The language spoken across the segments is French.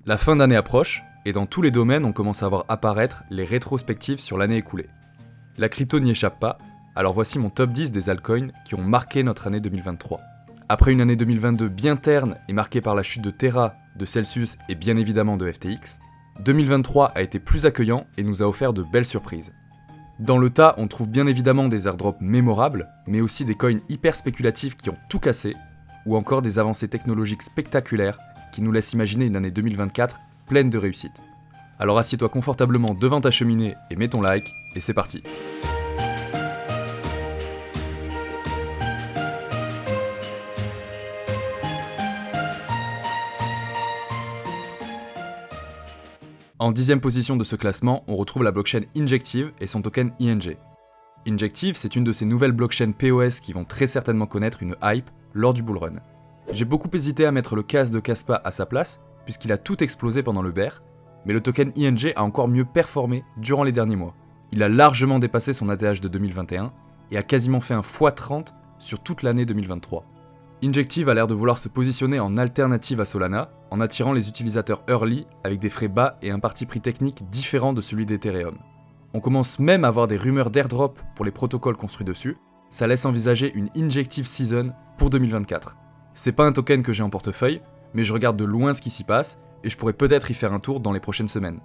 La fin d'année approche, et dans tous les domaines on commence à voir apparaître les rétrospectives sur l'année écoulée. La crypto n'y échappe pas, alors voici mon top 10 des altcoins qui ont marqué notre année 2023. Après une année 2022 bien terne et marquée par la chute de Terra, de Celsius et bien évidemment de FTX, 2023 a été plus accueillant et nous a offert de belles surprises. Dans le tas, on trouve bien évidemment des airdrops mémorables, mais aussi des coins hyper spéculatifs qui ont tout cassé, ou encore des avancées technologiques spectaculaires qui nous laissent imaginer une année 2024 pleine de réussite. Alors assieds-toi confortablement devant ta cheminée et mets ton like, et c'est parti. En 10e position de ce classement, on retrouve la blockchain Injective et son token ING. Injective, c'est une de ces nouvelles blockchains POS qui vont très certainement connaître une hype lors du bull run. J'ai beaucoup hésité à mettre le CAS de Kaspa à sa place, puisqu'il a tout explosé pendant le bear, mais le token ING a encore mieux performé durant les derniers mois. Il a largement dépassé son ATH de 2021 et a quasiment fait un x30 sur toute l'année 2023. Injective a l'air de vouloir se positionner en alternative à Solana, en attirant les utilisateurs early avec des frais bas et un parti pris technique différent de celui d'Ethereum. On commence même à avoir des rumeurs d'airdrop pour les protocoles construits dessus, ça laisse envisager une Injective Season pour 2024. C'est pas un token que j'ai en portefeuille, mais je regarde de loin ce qui s'y passe, et je pourrais peut-être y faire un tour dans les prochaines semaines.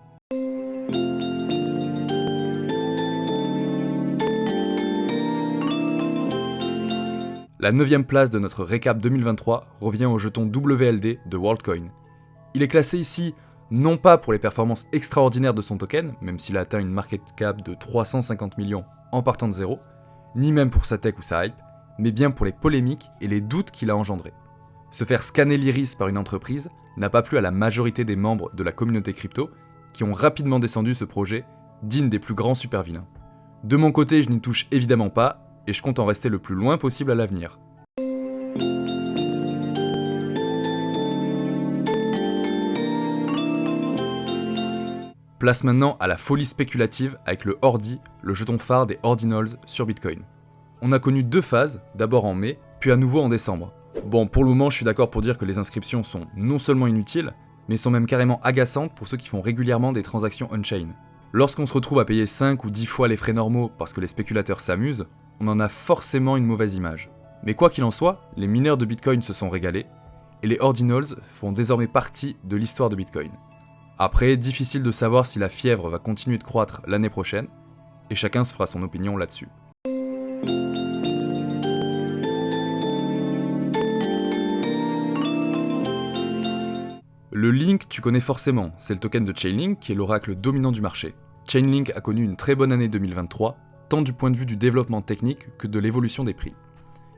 La 9e place de notre récap 2023 revient au jeton WLD de WorldCoin. Il est classé ici non pas pour les performances extraordinaires de son token, même s'il a atteint une market cap de 350 millions en partant de zéro, ni même pour sa tech ou sa hype, mais bien pour les polémiques et les doutes qu'il a engendrés. Se faire scanner l'iris par une entreprise n'a pas plu à la majorité des membres de la communauté crypto, qui ont rapidement descendu ce projet digne des plus grands super vilains. De mon côté, je n'y touche évidemment pas, et je compte en rester le plus loin possible à l'avenir. Place maintenant à la folie spéculative avec le Ordi, le jeton phare des Ordinals sur Bitcoin. On a connu deux phases, d'abord en mai, puis à nouveau en décembre. Bon, pour le moment, je suis d'accord pour dire que les inscriptions sont non seulement inutiles, mais sont même carrément agaçantes pour ceux qui font régulièrement des transactions on-chain. Lorsqu'on se retrouve à payer 5 ou 10 fois les frais normaux parce que les spéculateurs s'amusent, on en a forcément une mauvaise image. Mais quoi qu'il en soit, les mineurs de Bitcoin se sont régalés, et les Ordinals font désormais partie de l'histoire de Bitcoin. Après, difficile de savoir si la fièvre va continuer de croître l'année prochaine, et chacun se fera son opinion là-dessus. Le Link, tu connais forcément, c'est le token de Chainlink qui est l'oracle dominant du marché. Chainlink a connu une très bonne année 2023, tant du point de vue du développement technique que de l'évolution des prix.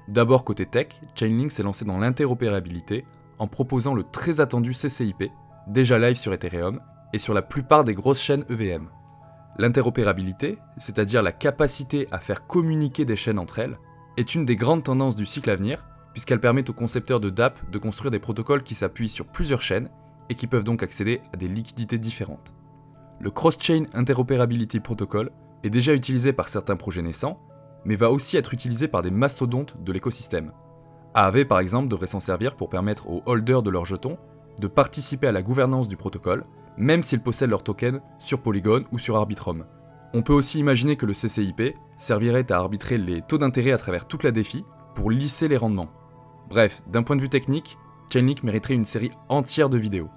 D'abord côté tech, Chainlink s'est lancé dans l'interopérabilité en proposant le très attendu CCIP, déjà live sur Ethereum et sur la plupart des grosses chaînes EVM. L'interopérabilité, c'est-à-dire la capacité à faire communiquer des chaînes entre elles, est une des grandes tendances du cycle à venir, puisqu'elle permet aux concepteurs de dApp de construire des protocoles qui s'appuient sur plusieurs chaînes et qui peuvent donc accéder à des liquidités différentes. Le Cross-Chain Interoperability Protocol est déjà utilisé par certains projets naissants, mais va aussi être utilisé par des mastodontes de l'écosystème. Aave par exemple devrait s'en servir pour permettre aux holders de leurs jetons de participer à la gouvernance du protocole, même s'ils possèdent leurs tokens sur Polygon ou sur Arbitrum. On peut aussi imaginer que le CCIP servirait à arbitrer les taux d'intérêt à travers toute la DeFi pour lisser les rendements. Bref, d'un point de vue technique, Chainlink mériterait une série entière de vidéos.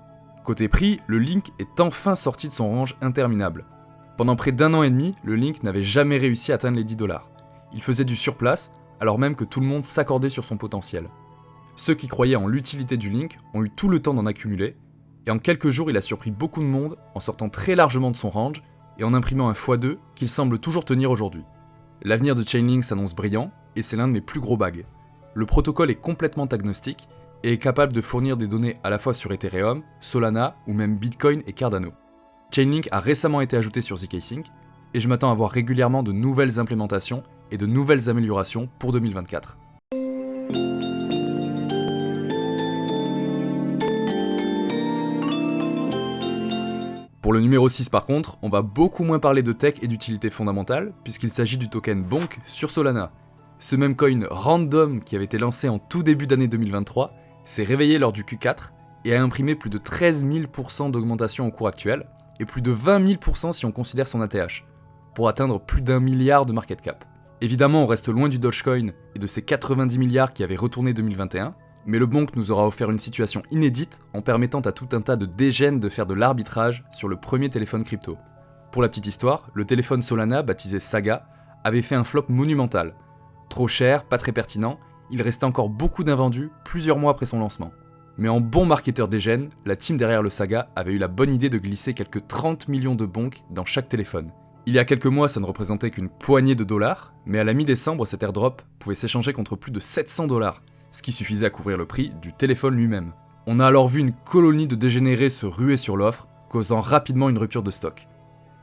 Côté prix, le Link est enfin sorti de son range interminable. Pendant près d'1 an et demi, le Link n'avait jamais réussi à atteindre les $10. Il faisait du surplace, alors même que tout le monde s'accordait sur son potentiel. Ceux qui croyaient en l'utilité du Link ont eu tout le temps d'en accumuler, et en quelques jours il a surpris beaucoup de monde en sortant très largement de son range et en imprimant un x2 qu'il semble toujours tenir aujourd'hui. L'avenir de Chainlink s'annonce brillant, et c'est l'un de mes plus gros bags. Le protocole est complètement agnostique, et est capable de fournir des données à la fois sur Ethereum, Solana ou même Bitcoin et Cardano. Chainlink a récemment été ajouté sur zkSync, et je m'attends à voir régulièrement de nouvelles implémentations et de nouvelles améliorations pour 2024. Pour le numéro 6 par contre, on va beaucoup moins parler de tech et d'utilité fondamentale, puisqu'il s'agit du token Bonk sur Solana. Ce même coin random qui avait été lancé en tout début d'année 2023 s'est réveillé lors du Q4 et a imprimé plus de 13 000% d'augmentation au cours actuel, et plus de 20 000% si on considère son ATH, pour atteindre plus d'1 milliard de market cap. Évidemment, on reste loin du Dogecoin et de ses 90 milliards qui avaient retourné 2021, mais le bonk nous aura offert une situation inédite en permettant à tout un tas de dégènes de faire de l'arbitrage sur le premier téléphone crypto. Pour la petite histoire, le téléphone Solana, baptisé Saga, avait fait un flop monumental. Trop cher, pas très pertinent, il restait encore beaucoup d'invendus plusieurs mois après son lancement. Mais en bon marketeur dégène, la team derrière le Saga avait eu la bonne idée de glisser quelques 30 millions de bonks dans chaque téléphone. Il y a quelques mois, ça ne représentait qu'une poignée de dollars, mais à la mi-décembre, cet airdrop pouvait s'échanger contre plus de 700 $, ce qui suffisait à couvrir le prix du téléphone lui-même. On a alors vu une colonie de dégénérés se ruer sur l'offre, causant rapidement une rupture de stock.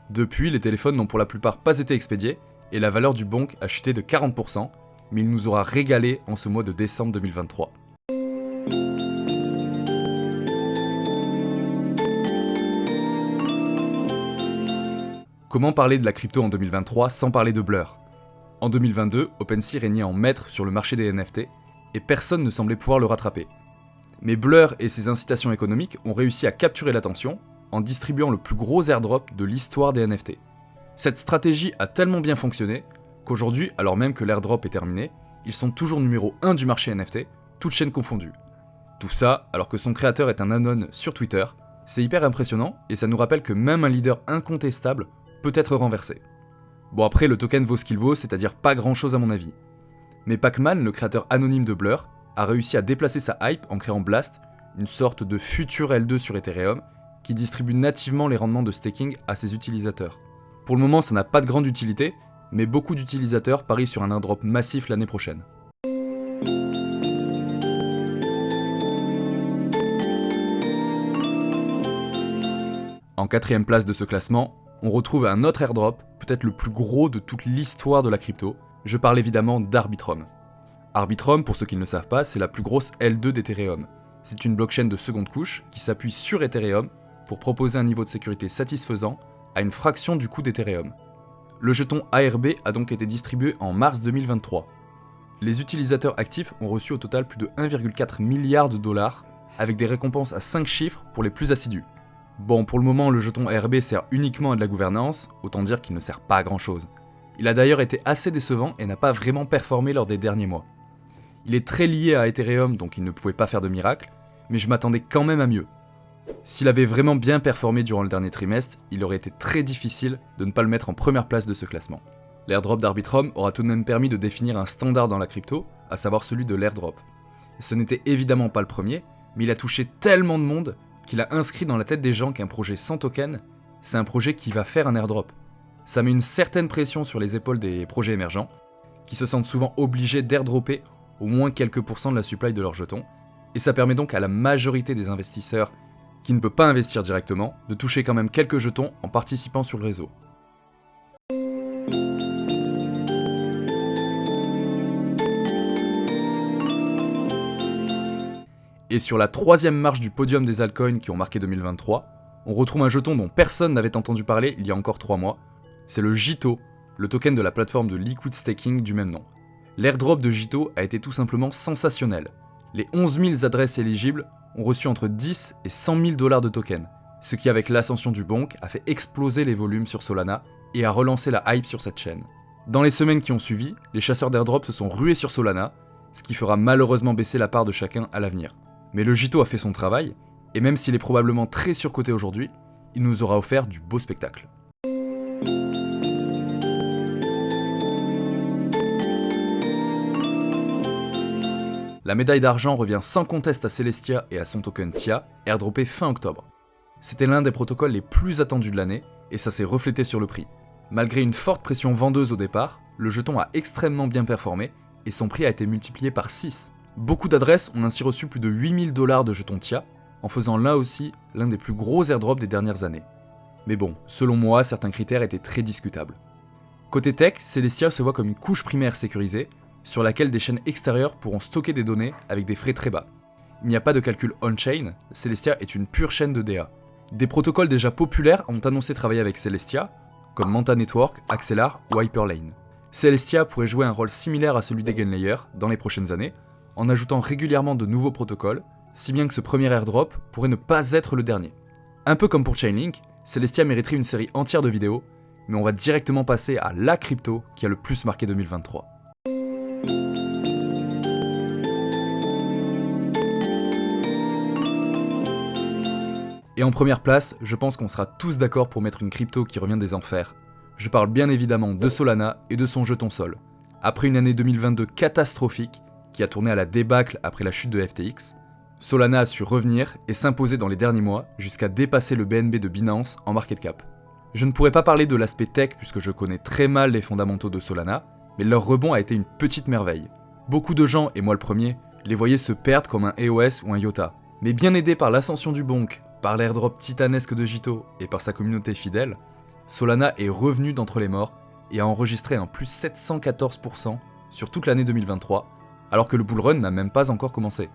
Depuis, les téléphones n'ont pour la plupart pas été expédiés, et la valeur du bonk a chuté de 40%, mais il nous aura régalé en ce mois de décembre 2023. Comment parler de la crypto en 2023 sans parler de Blur ? En 2022, OpenSea régnait en maître sur le marché des NFT, et personne ne semblait pouvoir le rattraper. Mais Blur et ses incitations économiques ont réussi à capturer l'attention en distribuant le plus gros airdrop de l'histoire des NFT. Cette stratégie a tellement bien fonctionné qu'aujourd'hui, alors même que l'airdrop est terminé, ils sont toujours numéro 1 du marché NFT, toutes chaînes confondues. Tout ça alors que son créateur est un anon sur Twitter, c'est hyper impressionnant et ça nous rappelle que même un leader incontestable peut être renversé. Bon après, le token vaut ce qu'il vaut, c'est-à-dire pas grand chose à mon avis. Mais Pacman, le créateur anonyme de Blur, a réussi à déplacer sa hype en créant Blast, une sorte de futur L2 sur Ethereum, qui distribue nativement les rendements de staking à ses utilisateurs. Pour le moment, ça n'a pas de grande utilité, mais beaucoup d'utilisateurs parient sur un airdrop massif l'année prochaine. En 4ème place de ce classement, on retrouve un autre airdrop, peut-être le plus gros de toute l'histoire de la crypto. Je parle évidemment d'Arbitrum. Arbitrum, pour ceux qui ne le savent pas, c'est la plus grosse L2 d'Ethereum. C'est une blockchain de seconde couche qui s'appuie sur Ethereum pour proposer un niveau de sécurité satisfaisant à une fraction du coût d'Ethereum. Le jeton ARB a donc été distribué en mars 2023. Les utilisateurs actifs ont reçu au total plus de 1,4 milliard de dollars, avec des récompenses à 5 chiffres pour les plus assidus. Bon, pour le moment, le jeton ARB sert uniquement à de la gouvernance, autant dire qu'il ne sert pas à grand chose. Il a d'ailleurs été assez décevant et n'a pas vraiment performé lors des derniers mois. Il est très lié à Ethereum, donc il ne pouvait pas faire de miracle, mais je m'attendais quand même à mieux. S'il avait vraiment bien performé durant le dernier trimestre, il aurait été très difficile de ne pas le mettre en première place de ce classement. L'airdrop d'Arbitrum aura tout de même permis de définir un standard dans la crypto, à savoir celui de l'airdrop. Ce n'était évidemment pas le premier, mais il a touché tellement de monde qu'il a inscrit dans la tête des gens qu'un projet sans token, c'est un projet qui va faire un airdrop. Ça met une certaine pression sur les épaules des projets émergents, qui se sentent souvent obligés d'airdropper au moins quelques pourcents de la supply de leurs jetons, et ça permet donc à la majorité des investisseurs qui ne peut pas investir directement de toucher quand même quelques jetons en participant sur le réseau. Et sur la 3ème marche du podium des altcoins qui ont marqué 2023, on retrouve un jeton dont personne n'avait entendu parler il y a encore 3 mois, c'est le JITO, le token de la plateforme de liquid staking du même nom. L'airdrop de JITO a été tout simplement sensationnel. Les 11 000 adresses éligibles ont reçu entre 10 et 100 000 $ de tokens, ce qui avec l'ascension du bonk a fait exploser les volumes sur Solana et a relancé la hype sur cette chaîne. Dans les semaines qui ont suivi, les chasseurs d'airdrop se sont rués sur Solana, ce qui fera malheureusement baisser la part de chacun à l'avenir. Mais le JITO a fait son travail, et même s'il est probablement très surcoté aujourd'hui, il nous aura offert du beau spectacle. La médaille d'argent revient sans conteste à Celestia et à son token TIA, airdroppé fin octobre. C'était l'un des protocoles les plus attendus de l'année, et ça s'est reflété sur le prix. Malgré une forte pression vendeuse au départ, le jeton a extrêmement bien performé, et son prix a été multiplié par 6. Beaucoup d'adresses ont ainsi reçu plus de 8 000 $ de jetons TIA, en faisant là aussi l'un des plus gros airdrops des dernières années. Mais bon, selon moi, certains critères étaient très discutables. Côté tech, Celestia se voit comme une couche primaire sécurisée, sur laquelle des chaînes extérieures pourront stocker des données avec des frais très bas. Il n'y a pas de calcul on-chain, Celestia est une pure chaîne de DA. Des protocoles déjà populaires ont annoncé travailler avec Celestia, comme Manta Network, Axelar ou Hyperlane. Celestia pourrait jouer un rôle similaire à celui d'Eigenlayer dans les prochaines années, en ajoutant régulièrement de nouveaux protocoles, si bien que ce premier airdrop pourrait ne pas être le dernier. Un peu comme pour Chainlink, Celestia mériterait une série entière de vidéos, mais on va directement passer à la crypto qui a le plus marqué 2023. Et en première place, je pense qu'on sera tous d'accord pour mettre une crypto qui revient des enfers. Je parle bien évidemment de Solana et de son jeton Sol. Après une année 2022 catastrophique, qui a tourné à la débâcle après la chute de FTX, Solana a su revenir et s'imposer dans les derniers mois jusqu'à dépasser le BNB de Binance en market cap. Je ne pourrais pas parler de l'aspect tech puisque je connais très mal les fondamentaux de Solana, mais leur rebond a été une petite merveille. Beaucoup de gens, et moi le premier, les voyaient se perdre comme un EOS ou un IOTA. Mais bien aidé par l'ascension du bonk, par l'airdrop titanesque de Jito et par sa communauté fidèle, Solana est revenu d'entre les morts et a enregistré un plus 714% sur toute l'année 2023, alors que le bull run n'a même pas encore commencé.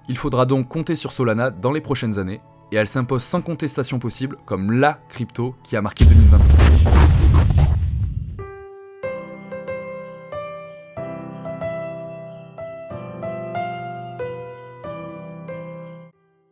Il faudra donc compter sur Solana dans les prochaines années, et elle s'impose sans contestation possible comme LA crypto qui a marqué 2023.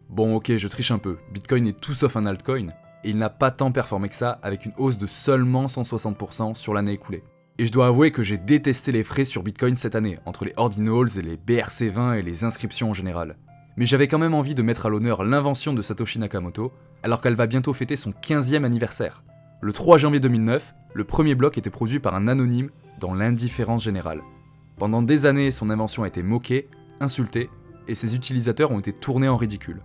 Bon ok, je triche un peu, Bitcoin est tout sauf un altcoin, et il n'a pas tant performé que ça avec une hausse de seulement 160% sur l'année écoulée. Et je dois avouer que j'ai détesté les frais sur Bitcoin cette année, entre les ordinals et les BRC20 et les inscriptions en général. Mais j'avais quand même envie de mettre à l'honneur l'invention de Satoshi Nakamoto, alors qu'elle va bientôt fêter son 15e anniversaire. Le 3 janvier 2009, le premier bloc était produit par un anonyme dans l'indifférence générale. Pendant des années, son invention a été moquée, insultée, et ses utilisateurs ont été tournés en ridicule.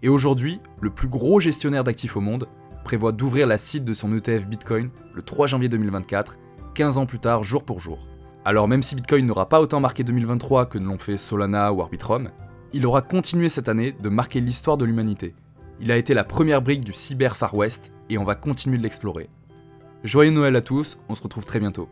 Et aujourd'hui, le plus gros gestionnaire d'actifs au monde prévoit d'ouvrir la cible de son ETF Bitcoin le 3 janvier 2024, 15 ans plus tard, jour pour jour. Alors même si Bitcoin n'aura pas autant marqué 2023 que ne l'ont fait Solana ou Arbitrum, il aura continué cette année de marquer l'histoire de l'humanité. Il a été la première brique du cyber Far West et on va continuer de l'explorer. Joyeux Noël à tous, on se retrouve très bientôt.